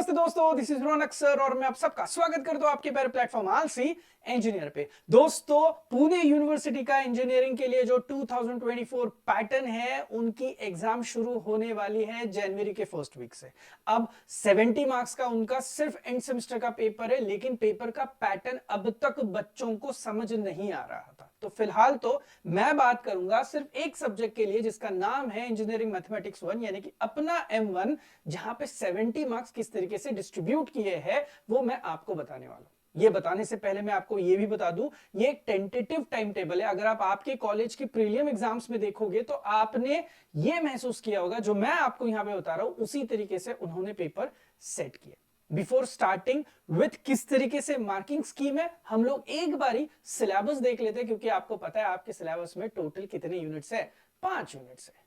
नमस्ते दोस्तों, this is Raunak sir और मैं आप सबका स्वागत करता हूं आपके प्यारे प्लेटफॉर्म आलसी इंजीनियर पे। दोस्तों, पुणे यूनिवर्सिटी का इंजीनियरिंग के लिए जो 2024 पैटर्न है उनकी एग्जाम शुरू होने वाली है जनवरी के फर्स्ट वीक से। अब 70 मार्क्स का उनका सिर्फ एंड सेमेस्टर का पेपर है, लेकिन पेपर का पैटर्न अब तक बच्चों को समझ नहीं आ रहा था। तो फिलहाल तो मैं बात करूंगा सिर्फ एक सब्जेक्ट के लिए जिसका नाम है इंजीनियरिंग मैथमेटिक्स 1 यानी कि अपना M1, जहां पे 70 मार्क्स किस तरीके से डिस्ट्रीब्यूट किए हैं वो मैं आपको बताने वाला हूं। ये बताने से पहले मैं आपको ये भी बता दूं, ये एक टेंटेटिव टाइम टेबल है। अगर आप आपके कॉलेज के प्रीलियम एग्जाम्स में देखोगे तो आपने ये महसूस किया होगा जो मैं आपको यहां पे बता रहा हूं उसी तरीके से उन्होंने पेपर सेट किया। बिफोर स्टार्टिंग विथ किस तरीके से मार्किंग स्कीम है, हम लोग एक बारी सिलेबस देख लेते हैं, क्योंकि आपको पता है आपके सिलेबस में टोटल कितने यूनिट्स है, 5 यूनिट्स है।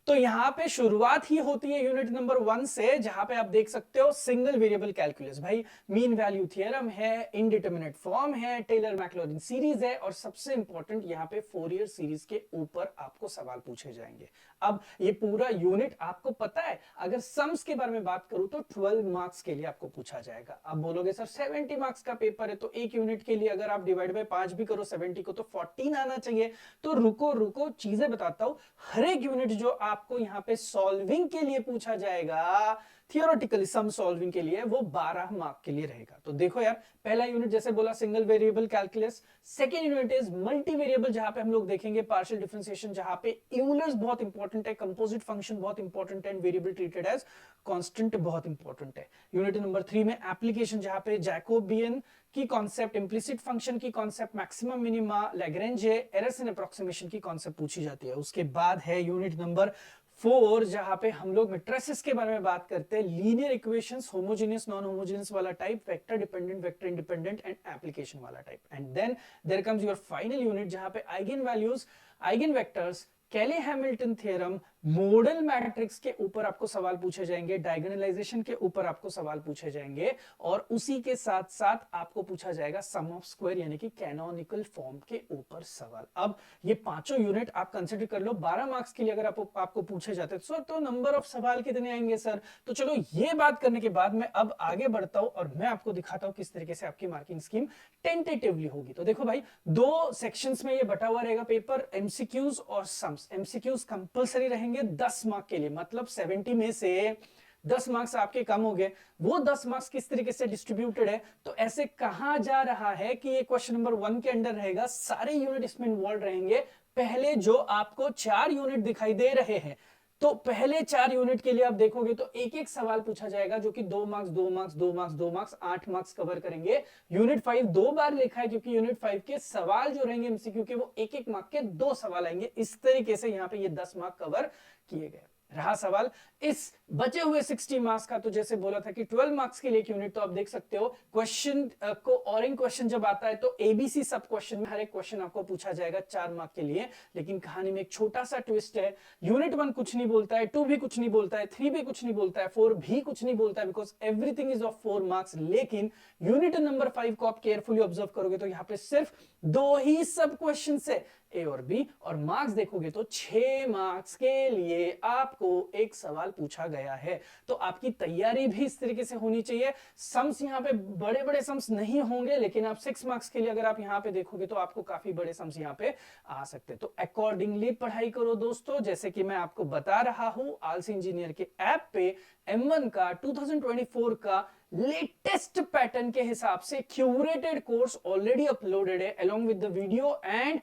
तो यहां पे शुरुआत ही होती है यूनिट नंबर 1 से, जहां पे आप देख सकते हो सिंगल वेरिएबल कैलकुलस। भाई मीन वैल्यू थ्योरम है, इनडिटरमिनेट फॉर्म है, टेलर मैक्लॉरिन सीरीज है, और सबसे इंपॉर्टेंट यहां पे फोरियर सीरीज के ऊपर आपको सवाल पूछे जाएंगे। अब ये पूरा यूनिट आपको पता है, अगर सम्स के बारे में बात करूं तो 12 मार्क्स के लिए आपको पूछा जाएगा। अब बोलोगे सर 70 मार्क्स का पेपर है तो एक यूनिट के लिए अगर आप डिवाइड बाय 5 भी करो 70 को तो 14 आना चाहिए। तो रुको रुको, चीजें बताता हूं। हर एक यूनिट जो आपको यहां पे सॉल्विंग के लिए पूछा जाएगा, थियोरेटिकली सम सॉल्विंग के लिए, वो 12 मार्क के लिए रहेगा। तो देखो यार, पहला यूनिट जैसे बोला single variable calculus, second unit is multi variable, जहां पे हम लोग देखेंगे पार्शियल डिफरेंशिएशन, जहां पे यूलर्स बहुत इंपॉर्टेंट है, कंपोजिट फंक्शन बहुत इंपॉर्टेंट है, and variable treated as constant बहुत इंपॉर्टेंट है। यूनिट नंबर 3 में एप्लीकेशन, जहां पे जैकोबियन की कॉन्सेप्ट, इंप्लिसिट फंक्शन की concept, maximum minima, Lagrange, errors and approximation की कॉन्सेप्ट पूछी जाती है। उसके बाद है यूनिट नंबर 4, जहां पे हम लोग मैट्रिसेस के बारे में बात करते हैं, linear equations, homogeneous non homogeneous वाला type, vector dependent vector independent and application वाला type. And then there comes your final unit, जहां पे eigen values, eigen vectors, Cayley Hamilton theorem, model matrix के ऊपर आपको सवाल पूछे जाएंगे, डायगोनलाइजेशन के ऊपर आपको सवाल पूछे जाएंगे, और उसी के साथ साथ आपको पूछा जाएगा सम ऑफ स्क्वायर यानी कि कैनोनिकल फॉर्म के ऊपर सवाल। अब ये पांचों यूनिट आप कंसीडर कर लो 12 मार्क्स के लिए अगर आपको पूछे जाते सर तो नंबर ऑफ सवाल कितने आएंगे सर। तो चलो ये बात करने के बाद मैं अब आगे बढ़ता हूं और मैं आपको दिखाता हूं किस तरीके से आपकी मार्किंग स्कीम टेंटेटिवली होगी। तो देखो भाई, 2 सेक्शंस में ये बटा हुआ रहेगा पेपर, एमसीक्यूज और सम्स। एमसीक्यूज कंपलसरी रहेंगे 10 मार्क के लिए, मतलब 70 में से 10 मार्क्स आपके कम हो गए। वो 10 मार्क्स किस तरीके से डिस्ट्रीब्यूटेड है, तो ऐसे कहा जा रहा है कि ये क्वेश्चन नंबर 1 के अंडर रहेगा, सारे यूनिट इसमें इन्वॉल्व रहेंगे। पहले जो आपको 4 यूनिट दिखाई दे रहे हैं, तो पहले 4 यूनिट के लिए आप देखोगे तो एक एक सवाल पूछा जाएगा, जो कि 2 marks 2 marks 2 marks 2 marks 8 marks cover करेंगे। यूनिट 5 2 बार लिखा है, क्योंकि यूनिट 5 के सवाल जो रहेंगे एमसीक्यू के, वो एक एक मार्क के 2 सवाल आएंगे। इस तरीके से यहाँ पे ये 10 मार्क कवर किए गए। रहा सवाल इस बचे हुए 60 मार्क्स का, तो जैसे बोला था कि 12 मार्क्स के लिए एक यूनिट, तो आप देख सकते हो क्वेश्चन को, ऑरिंग क्वेश्चन जब आता है तो एबीसी सब क्वेश्चन में हर एक क्वेश्चन आपको पूछा जाएगा 4 मार्क के लिए। लेकिन कहानी में एक छोटा सा ट्विस्ट है, यूनिट 1 कुछ नहीं बोलता है, 2 भी कुछ नहीं बोलता है, 3 भी कुछ नहीं बोलता है, 4 भी कुछ नहीं बोलता है, because everything is of 4 marks. लेकिन यूनिट नंबर 5 को आप केयरफुली ऑब्जर्व करोगे तो यहाँ पे सिर्फ 2 ही सब क्वेश्चन है, ए और बी, और मार्क्स देखोगे तो 6 मार्क्स के लिए आपको एक सवाल पूछा गया है। तो आपकी तैयारी भी इस तरीके से होनी चाहिए। सम्स यहाँ पे बड़े बड़े सम्स नहीं होंगे, लेकिन आप 6 मार्क्स के लिए अगर आप यहाँ पे देखोगे तो आपको काफी बड़े सम्स यहाँ पे आ सकते हैं। तो अकॉर्डिंगली पढ़ाई करो दोस्तों। जैसे कि मैं आपको बता रहा हूं, आलसी इंजीनियर के ऐप पे M1 का 2024 का लेटेस्ट पैटर्न के हिसाब से क्यूरेटेड कोर्स ऑलरेडी अपलोडेड है, along with the video and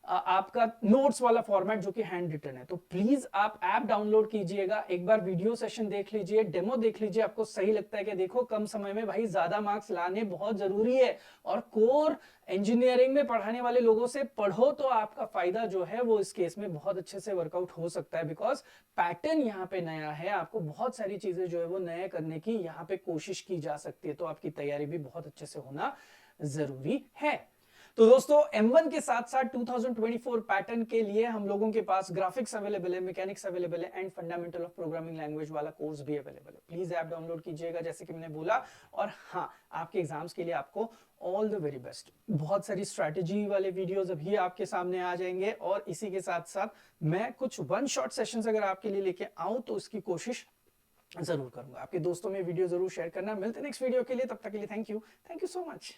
आपका नोट्स वाला फॉर्मेट जो कि हैंड रिटन है। तो प्लीज आप ऐप डाउनलोड कीजिएगा, एक बार वीडियो सेशन देख लीजिए, डेमो देख लीजिए, आपको सही लगता है कि देखो कम समय में भाई ज्यादा मार्क्स लाने बहुत जरूरी है, और कोर इंजीनियरिंग में पढ़ाने वाले लोगों से पढ़ो तो आपका फायदा जो है वो इस केस में बहुत अच्छे से वर्कआउट हो सकता है। बिकॉज पैटर्न यहाँ पे नया है, आपको बहुत सारी चीजें जो है वो नए करने की यहाँ पे कोशिश की जा सकती है, तो आपकी तैयारी भी बहुत अच्छे से होना जरूरी है। तो दोस्तों, M1 के साथ साथ 2024 पैटर्न के लिए हम लोगों के पास ग्राफिक्स अवेलेबल है, मैकेनिक्स अवेलेबल है, and fundamental of programming language वाला कोर्स भी अवेलेबल है। प्लीज ऐप डाउनलोड कीजिएगा जैसे कि मैंने बोला। और हाँ, आपके एग्जाम्स के लिए आपको ऑल द वेरी बेस्ट। बहुत सारी स्ट्रैटेजी वाले वीडियोस अभी आपके सामने आ जाएंगे, और इसी के साथ साथ मैं कुछ वन शॉट सेशंस अगर आपके लिए लेके आऊं तो इसकी कोशिश जरूर करूंगा। आपके दोस्तों में वीडियो जरूर शेयर करना। मिलते हैं नेक्स्ट वीडियो के लिए, तब तक के लिए थैंक यू सो मच।